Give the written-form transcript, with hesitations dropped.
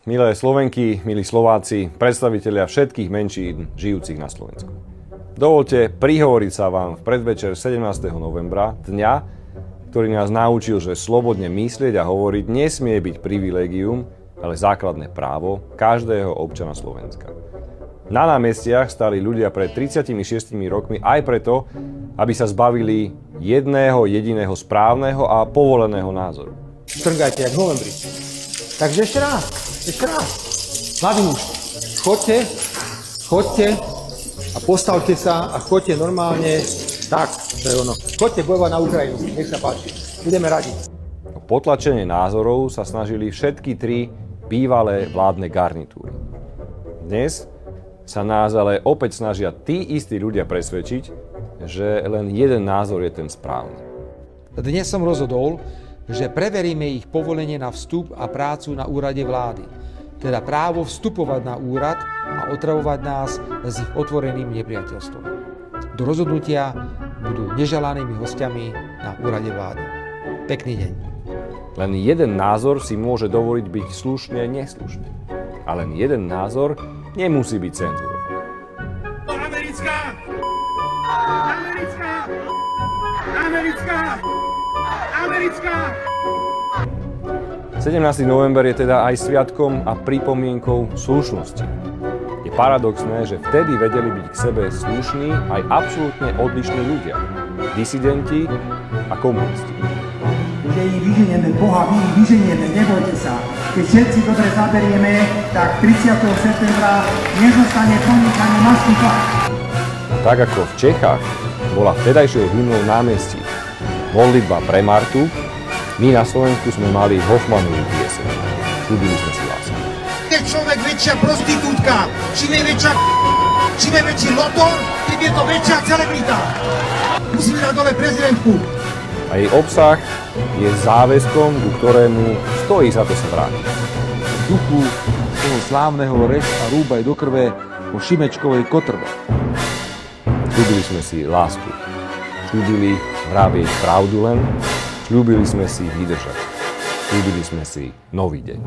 milé Slovenky, milí Slováci, predstavitelia všetkých menšín žijúcich na Slovensku. Dovoľte prihovoriť sa vám v predvečer 17. novembra, dňa, ktorý nás naučil, že slobodne myslieť a hovoriť nesmie byť privilégium, ale základné právo každého občana Slovenska. Na námestiach stáli ľudia pred 36 rokmi aj preto, aby sa zbavili jedného jediného správneho a povoleného názoru. Štrngajte, jak v novembri. Takže ešte raz. Mladí muž, chodte a postavte sa a chodte normálne. Tak, to je ono. Chodte bojovať na Ukrajinu, nech sa páči. Budeme radi. O potlačenie názorov sa snažili všetky tri bývalé vládne garnitúry. Dnes sa nás ale opäť snažia tí istí ľudia presvedčiť, že len jeden názor je ten správny. Dnes som rozhodol, že preveríme ich povolenie na vstup a prácu na úrade vlády, teda právo vstupovať na úrad a otravovať nás s ich otvoreným nepriateľstvom. Do rozhodnutia budú neželanými hostiami na úrade vlády. Pekný deň. Len jeden názor si môže dovoliť byť slušne neslušne. A len jeden názor nemusí byť cenzúrou. Americká! 17. november je teda aj sviatkom a pripomienkou slušnosti. Je paradoxné, že vtedy vedeli byť k sebe slušní aj absolútne odlišní ľudia. Disidenti a komunisti. Že ich vyženieme, Boha, my ich vyženieme, nebojte sa. Keď všetci dobre zaberieme, tak 30. septembra nezostane pomník ani masný fakt. Tak ako v Čechách bola vtedajšou hymnou námestí modlitba pre Martu, my na Slovensku sme mali Hoffmanovú pieseň. Ľúbili sme si lásku. Je človek väčšia prostitútka, čím je väčší lotor, tým je to väčšia celebrita. Musíme dať dole prezidentku. A jej obsah je záväzkom, ku ktorému stojí za to sa vrátiť. V duchu toho slávneho rež a rúbaj do krve po Šimečkovej kotrbe. Sľúbili sme si lásku. Sľúbili vravieť pravdu len. Sľúbili sme si vydržať. Sľúbili sme si nový deň.